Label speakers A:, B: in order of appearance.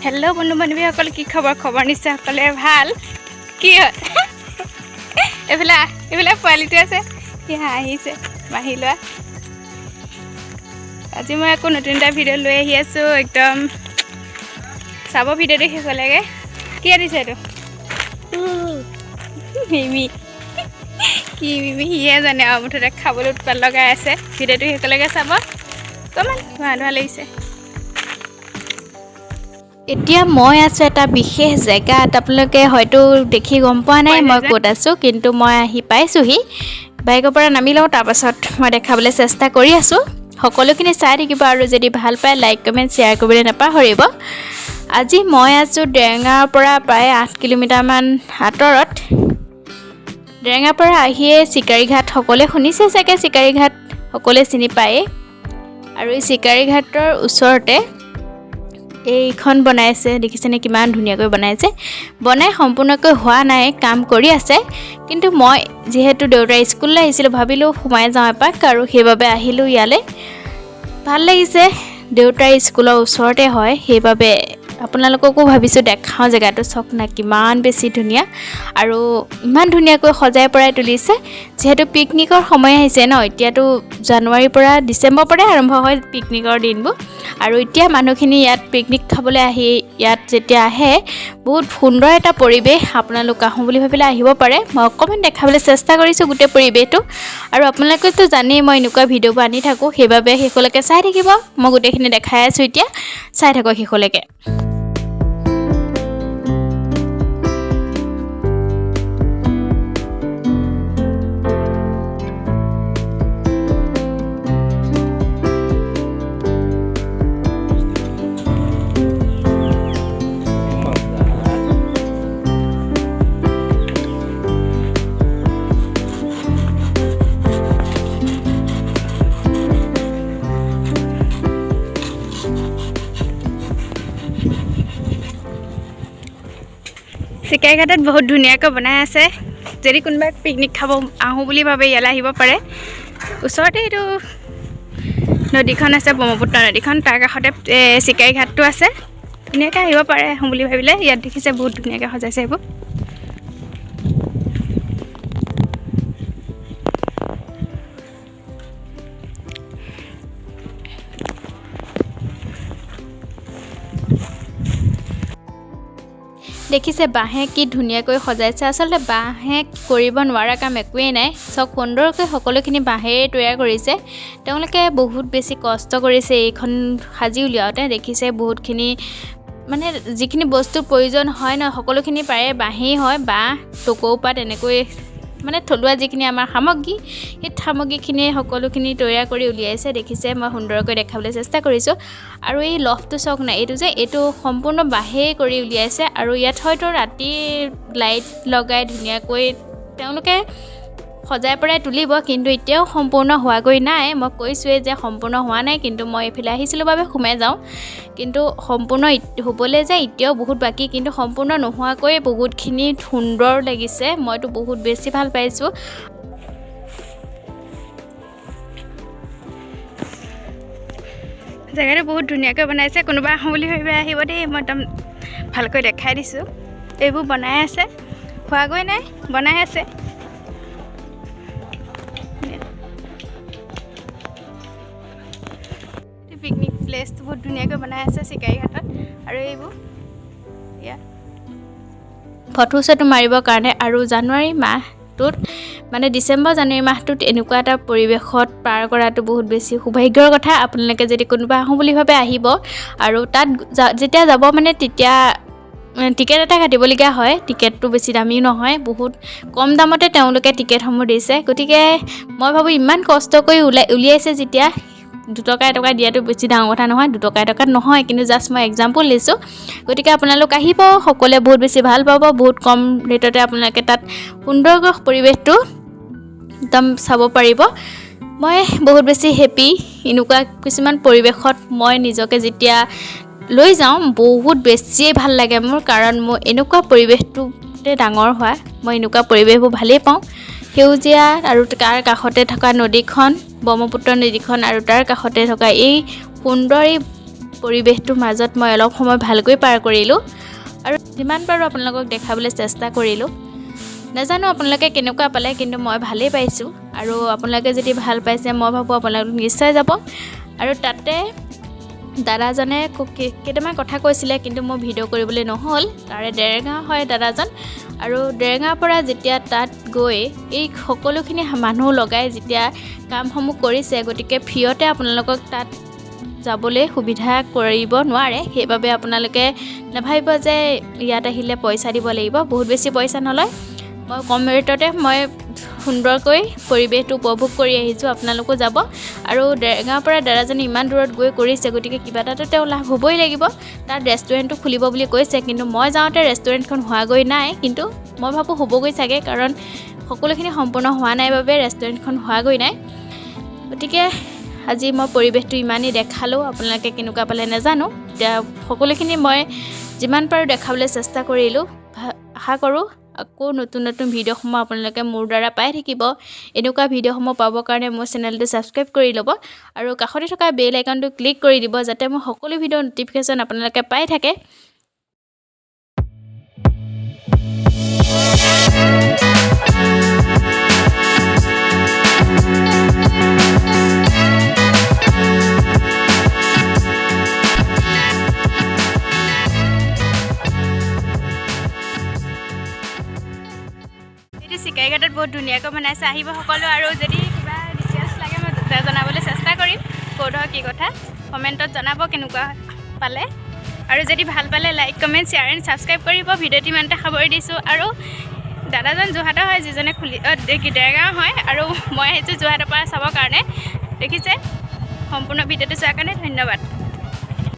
A: Hello' বন্ধু বান্ধৱীসকল, কি খবৰ নিশ্চয় সকলোৰে ভাল। কি হয় এইফালে পোৱালিটো আছে, সি আহিছে বাঢ়ি লোৱা। আজি মই আকৌ নতুন এটা ভিডিঅ' লৈ আহি আছোঁ, একদম চাব ভিডিঅ'টো শেষ হ'লেগৈ। কি আনিছে এইটো? মিমি। কি মিমি সিহে জানে আৰু, মুঠতে খাবলৈ উৎপাত লগাই আছে। ভিডিঅ'টো শেষ হ'লেগৈ চাব, অকণমান ধোঁৱা লাগিছে।
B: এতিয়া মই আছোঁ এটা বিশেষ জেগাত। আপোনালোকে হয়তো দেখি গম পোৱা নাই মই ক'ত আছোঁ, কিন্তু মই আহি পাইছোঁহি। বাইকৰ পৰা নামি লওঁ, তাৰপাছত মই দেখাবলৈ চেষ্টা কৰি আছোঁ। সকলোখিনি চাই থাকিব আৰু যদি ভাল পায় লাইক কমেণ্ট শ্বেয়াৰ কৰিবলৈ নাপাহৰিব। আজি মই আছোঁ দেৰগাঁৱৰ পৰা প্ৰায় 8 কিলোমিটাৰমান আঁতৰত। দেৰগাঁৱৰ পৰা আহিয়ে চিকাৰীঘাট, সকলোৱে শুনিছে চাগে, চিকাৰীঘাট সকলোৱে চিনি পায়েই। আৰু এই চিকাৰীঘাটৰ ওচৰতে এইখন বনাইছে, দেখিছেনে কিমান ধুনীয়াকৈ বনাইছে। বনাই সম্পূৰ্ণকৈ হোৱা নাই, কাম কৰি আছে। কিন্তু মই যিহেতু দেউতাৰ স্কুললৈ আহিছিলোঁ, ভাবিলোঁ সোমাই যাওঁ এপাক, আৰু সেইবাবে আহিলোঁ ইয়ালৈ। ভাল লাগিছে, দেউতাৰ স্কুলৰ ওচৰতে হয়, সেইবাবে আপোনালোককো ভাবিছোঁ দেখাওঁ জেগাটো। চাওক না কিমান বেছি ধুনীয়া, আৰু ইমান ধুনীয়াকৈ সজাই পৰাই তুলিছে। যিহেতু পিকনিকৰ সময় আহিছে ন, এতিয়াতো জানুৱাৰীৰ পৰা ডিচেম্বৰৰ পৰাই আৰম্ভ হয় পিকনিকৰ দিনবোৰ। আৰু এতিয়া মানুহখিনি ইয়াত পিকনিক খাবলৈ আহি ইয়াত যেতিয়া আহে, বহুত সুন্দৰ এটা পৰিৱেশ। আপোনালোক আহোঁ বুলি ভাবিলে আহিব পাৰে। মই অকণমান দেখাবলৈ চেষ্টা কৰিছোঁ গোটেই পৰিৱেশটো, আৰু আপোনালোকেতো জানেই মই এনেকুৱা ভিডিঅ'বোৰ আনি থাকোঁ, সেইবাবে শেষলৈকে চাই থাকিব। মই গোটেইখিনি দেখাই আছোঁ, এতিয়া চাই থাকক শেষলৈকে।
A: চিকাৰীঘাটত বহুত ধুনীয়াকৈ বনাই আছে। যদি কোনোবাই পিকনিক খাব আহোঁ বুলি ভাবে ইয়ালৈ আহিব পাৰে। ওচৰতে এইটো নদীখন আছে, ব্ৰহ্মপুত্ৰ নদীখন, তাৰ কাষতে চিকাৰীঘাটটো আছে। ধুনীয়াকৈ আহিব পাৰে আহোঁ বুলি ভাবিলে। ইয়াত দেখিছে বহুত ধুনীয়াকৈ সজাইছে এইবোৰ।
B: দেখিছে বাঁহে কি ধুনীয়াকৈ সজাইছে। আচলতে বাঁহে কৰিব নোৱাৰা কাম একোৱেই নাই। চব সুন্দৰকৈ সকলোখিনি বাঁহেৰে তৈয়াৰ কৰিছে। তেওঁলোকে বহুত বেছি কষ্ট কৰিছে এইখন সাজি উলিয়াওঁতে। দেখিছে বহুতখিনি, মানে যিখিনি বস্তুৰ প্ৰয়োজন হয় ন, সকলোখিনি প্ৰায়ে বাঁহেই হয়। বাঁহ, টকৌপাত, এনেকৈ মানে থলুৱা যিখিনি আমাৰ সামগ্ৰী, সেই সামগ্ৰীখিনিয়ে সকলোখিনি তৈয়াৰ কৰি উলিয়াইছে। দেখিছে, মই সুন্দৰকৈ দেখাবলৈ চেষ্টা কৰিছোঁ। আৰু এই লফটো চাওক না, এইটো সম্পূৰ্ণ বাঁহেই কৰি উলিয়াইছে। আৰু ইয়াত হয়তো ৰাতি লাইট লগাই ধুনীয়াকৈ তেওঁলোকে সজাই পৰাই তুলিব, কিন্তু এতিয়াও সম্পূৰ্ণ হোৱাগৈ নাই। মই কৈছোঁৱেই যে সম্পূৰ্ণ হোৱা নাই, কিন্তু মই এইফালে আহিছিলোঁ বাবে সোমাই যাওঁ। কিন্তু সম্পূৰ্ণ হ'বলৈ যায় এতিয়াও বহুত বাকী, কিন্তু সম্পূৰ্ণ নোহোৱাকৈ বহুতখিনি সুন্দৰ লাগিছে। মইতো বহুত বেছি ভাল পাইছোঁ।
A: জেগাটো বহুত ধুনীয়াকৈ বনাইছে। কোনোবা আহোঁ বুলি ভাবিলে আহিব দেই, মই একদম ভালকৈ দেখাই দিছোঁ। এইবোৰ বনাই আছে, হোৱাগৈ নাই, বনাই আছে। পিকনিক প্লেচটো বহুত ধুনীয়াকৈ বনাই আছে চিকাৰীঘাটত। আৰু এইবোৰ ইয়াত
B: ফটো চটো মাৰিবৰ কাৰণে। আৰু জানুৱাৰী মাহটোত, মানে ডিচেম্বৰ জানুৱাৰী মাহটোত এনেকুৱা এটা পৰিৱেশত পাৰ কৰাটো বহুত বেছি সৌভাগ্যৰ কথা। আপোনালোকে যদি কোনোবা আহোঁ বুলি ভাবে আহিব। আৰু তাত যেতিয়া যাব মানে তেতিয়া টিকেট এটা কাটিবলগীয়া হয়। টিকেটটো বেছি দামীও নহয়, বহুত কম দামতে তেওঁলোকে টিকেটসমূহ দিছে। গতিকে মই ভাবোঁ ইমান কষ্ট কৰি উলিয়াইছে যেতিয়া, 2 টকা 1 টকা দিয়াটো বেছি ডাঙৰ কথা নহয়। 2 টকা 1 টকাত নহয়, কিন্তু জাষ্ট মই এক্সাম্পল দিছোঁ। গতিকে আপোনালোক আহিব, সকলোৱে বহুত বেছি ভাল পাব। বহুত কম ৰেটতে আপোনালোকে তাত সুন্দৰকৈ পৰিৱেশটো একদম চাব পাৰিব। মই বহুত বেছি হেপী। এনেকুৱা কিছুমান পৰিৱেশত মই নিজকে যেতিয়া লৈ যাওঁ, বহুত বেছিয়ে ভাল লাগে মোৰ। কাৰণ মই এনেকুৱা পৰিৱেশটোতে ডাঙৰ হোৱা, মই এনেকুৱা পৰিৱেশবোৰ ভালেই পাওঁ। সেউজীয়া আৰু তাৰ কাষতে থকা নদীখন ব্ৰহ্মপুত্ৰ নদীখন আৰু তাৰ কাষতে থকা এই সুন্দৰ পৰিৱেশটোৰ মাজত মই অলপ সময় ভালকৈ পাৰ কৰিলোঁ আৰু যিমান পাৰোঁ আপোনালোকক দেখাবলৈ চেষ্টা কৰিলোঁ। নাজানো আপোনালোকে কেনেকুৱা পালে, কিন্তু মই ভালেই পাইছোঁ আৰু আপোনালোকে যদি ভাল পাইছে মই ভাবোঁ আপোনালোক নিশ্চয় যাব। আৰু তাতে দাদাজনে কেইটামান কথা কৈছিলে, কিন্তু মই ভিডিঅ' কৰিবলৈ নহ'ল। তাৰে দেৰগাঁও হয় দাদাজন, আৰু দেৰগাঁৱৰ পৰা যেতিয়া তাত গৈ এই সকলোখিনি মানুহ লগাই যেতিয়া কামসমূহ কৰিছে, গতিকে ফ্ৰীতে আপোনালোকক তাত যাবলৈ সুবিধা কৰিব নোৱাৰে। সেইবাবে আপোনালোকে নাভাবিব যে ইয়াত আহিলে পইচা দিব লাগিব, বহুত বেছি পইচা নলয়। মই কম ৰেটতে মই সুন্দৰকৈ পৰিৱেশটো উপভোগ কৰি আহিছোঁ। আপোনালোকো যাব। আৰু দেৰগাঁৱৰ পৰা দাদাজনে ইমান দূৰত গৈ কৰিছে, গতিকে কিবা এটাতো তেওঁ লাভ হ'বই লাগিব। তাত ৰেষ্টুৰেণ্টটো খুলিব বুলি কৈছে, কিন্তু মই যাওঁতে ৰেষ্টুৰেণ্টখন হোৱাগৈ নাই, কিন্তু মই ভাবোঁ হ'বগৈ চাগে, কাৰণ সকলোখিনি সম্পূৰ্ণ হোৱা নাই বাবে ৰেষ্টুৰেণ্টখন হোৱাগৈ নাই। গতিকে আজি মই পৰিৱেশটো ইমানেই দেখালোঁ, আপোনালোকে কেনেকুৱা পালে নাজানো। এতিয়া সকলোখিনি মই যিমান পাৰোঁ দেখাবলৈ চেষ্টা কৰিলোঁ। আশা কৰোঁ আকৌ নতুন নতুন ভিডিঅ'সমূহ আপোনালোকে মোৰ দ্বাৰা পাই থাকিব। এনেকুৱা ভিডিঅ'সমূহ পাবৰ কাৰণে মোৰ চেনেলটো ছাবস্ক্ৰাইব কৰি ল'ব আৰু কাষতে থকা বেল আইকনটো ক্লিক কৰি দিব, যাতে মোৰ সকলো ভিডিঅ'ৰ ন'টিফিকেশ্যন আপোনালোকে পাই থাকে।
A: চিকাৰীঘাটত বহুত ধুনীয়াকৈ বনাইছে, আহিব সকলো। আৰু যদি কিবা ডিটেইলছ লাগে মই জনাবলৈ চেষ্টা কৰিম, ক'ত হয় কি কথা কমেণ্টত জনাব কেনেকুৱা পালে। আৰু যদি ভাল পালে like comment share and subscribe কৰিব। ভিডিঅ'টো ইমানতে সামৰি দিছোঁ। আৰু দাদাজন যোৰহাটৰ হয়, যিজনে দেৰগাঁও হয়, আৰু মই আহিছোঁ যোৰহাটৰ পৰা চাবৰ কাৰণে। দেখিছে, সম্পূৰ্ণ ভিডিঅ'টো চোৱাৰ কাৰণে ধন্যবাদ।